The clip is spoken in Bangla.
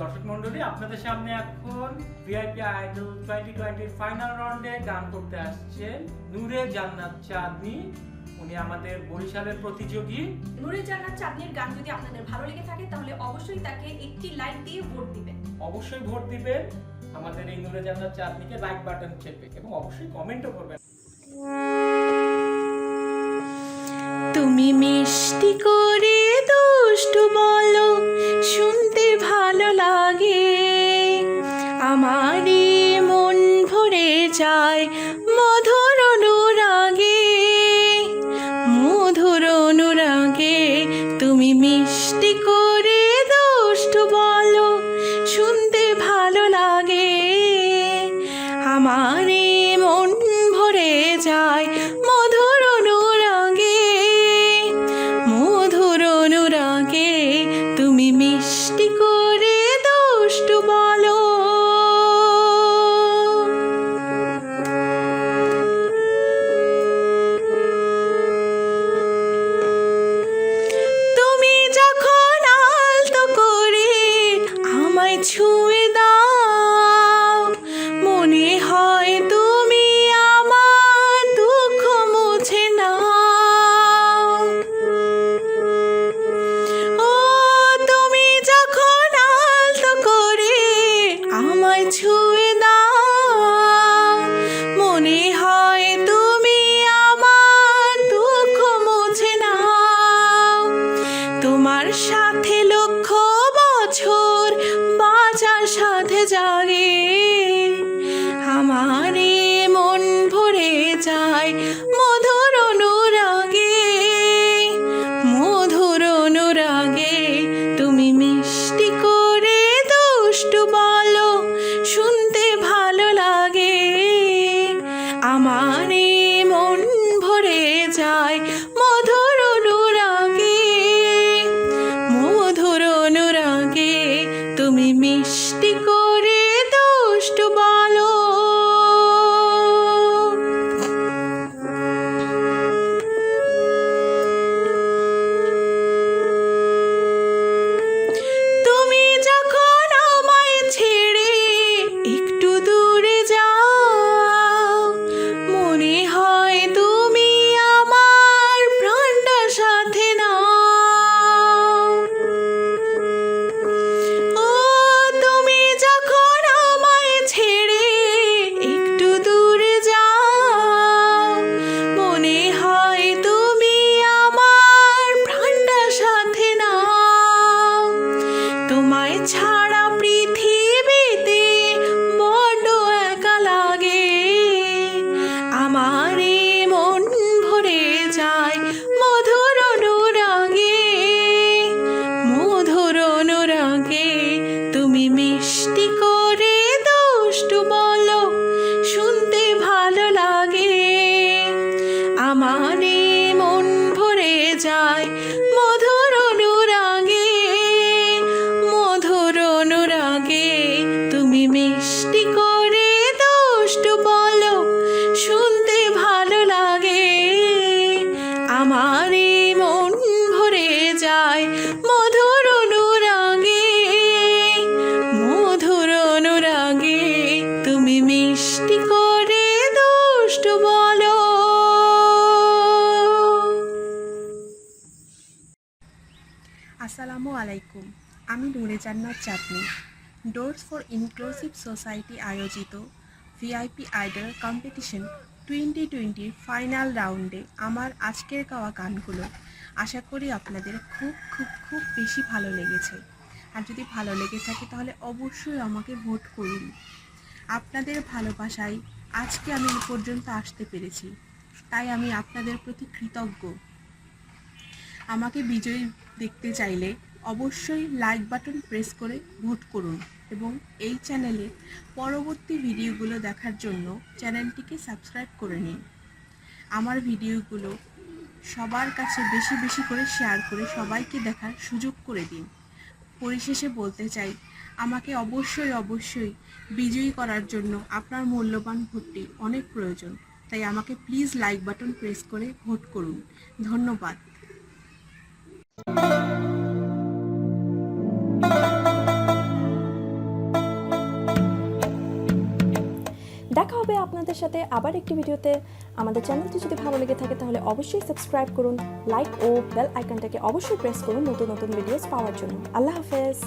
দর্শক মন্ডলী, আপনাদের সামনে এখন ভিআইপি আইডল 2020 ফাইনাল রাউন্ডে গান করতে আসছেন নূরে জান্নাত চাঁদনী। উনি আমাদের বরিশালের প্রতিযোগী। নূরে জান্নাত চাঁদনীর গান যদি আপনাদের ভালো লেগে থাকে তাহলে অবশ্যই তাকে একটি লাইক দিয়ে ভোট দিবেন। অবশ্যই ভোট দিবেন আমাদের এই নূরে জান্নাত চাঁদনীকে, লাইক বাটন চেপে, এবং অবশ্যই কমেন্টও করবেন। তুমি মিষ্টি করে দুষ্টু বলো, শুনতে ভালো লাগে, আমারই মন ভরে যায় মধুর অনুরাগে, মধুর অনুরাগে। তুমি মিষ্টি করে দুষ্টু বলো, শুনতে ভালো লাগে, আমারই মন ভরে যায় মধুর অনুরাগে, মধুর অনুরাগে। তুমি মিষ্টি করে দুষ্টু বলো। তুমি যখন আলতো করে আমায় ছুঁয়ে দাও, মনে হয় তুমি আমার দুঃখ মুছে নাও। ও তুমি যখন আলতো করে আমায় ছুঁয়ে দাও, মনে হয় তুমি আমার দুঃখ মুছে নাও। তোমার সাথে লক্ষ বছর বাঁচার সাথে জাগে, আমারই মন ভরে যায় মধুর অনুরাগে, মধুর অনুরাগে। তুমি মিষ্টি করে দুষ্টু বলো, শুনতে ভালো লাগে, আমারই মন ভরে যায় মধুর অনুরাগে, মধুর অনুরাগে। তুমি মিষ্টি করে দুষ্টু বলো। তুমি যখন আমায় ছেড়ে একটু দূরে যাও, মনে হয় তুমি আমার প্রাণটা সাথে নাও। ও তুমি যখন আমায় ছেড়ে একটু দূরে যাও, মনে হয় তুমি আমার প্রাণটা সাথে নাও। তোমায় ছাড়া পৃথিবীতে বড্ড একা লাগে, আমারই মন ভরে যায় মধুর অনুরাগে, মধুর অনুরাগে। তুমি মিষ্টি করে দুষ্টু বলো, শুনতে ভালো লাগে, আমারই মন ভরে যায় মধুর অনুরাগে, মধুর অনুরাগে। তুমি মিষ্টি করে দুষ্টু বলো, শুনতে ভালো লাগে, আমারই মন ভরে যায় মধুর অনুরাগে, মধুর অনুরাগে। তুমি মিষ্টি করে দুষ্টু বলো। আসসালামু আলাইকুম, আমি নূরে জান্নাত চাঁদনী। ডোরস ফর ইনক্লুসিভ সোসাইটি আয়োজিত ভিআইপি আইডল কম্পিটিশন 2020 ফাইনাল রাউন্ডে আমার আজকের গাওয়া গানগুলো আশা করি আপনাদের খুব খুব খুব বেশি ভালো লেগেছে। আর যদি ভালো লেগে থাকে তাহলে অবশ্যই আমাকে ভোট করুন। আপনাদের ভালোবাসায় আজকে আমি এ পর্যন্ত আসতে পেরেছি, তাই আমি আপনাদের প্রতি কৃতজ্ঞ। আমাকে বিজয়ী দেখতে চাইলে অবশ্যই লাইক বাটন প্রেস করে ভোট করুন, এবং এই চ্যানেলের পরবর্তী ভিডিওগুলো দেখার জন্য চ্যানেলটিকে সাবস্ক্রাইব করে নিন। আমার ভিডিওগুলো সবার কাছে বেশি বেশি করে শেয়ার করে সবাইকে দেখার সুযোগ করে দিন। পরিশেষে বলতে চাই, আমাকে অবশ্যই অবশ্যই বিজয়ী করার জন্য আপনার মূল্যবান ভোটটি অনেক প্রয়োজন, তাই আমাকে প্লিজ লাইক বাটন প্রেস করে ভোট করুন। ধন্যবাদ। দেখা হবে আপনাদের সাথে আবার একটি ভিডিওতে। আমাদের চ্যানেলটি যদি ভালো লেগে থাকে তাহলে অবশ্যই সাবস্ক্রাইব করুন, লাইক ও বেল আইকনটাকে অবশ্যই প্রেস করুন নতুন নতুন ভিডিওস পাওয়ার জন্য। আল্লাহ হাফেজ।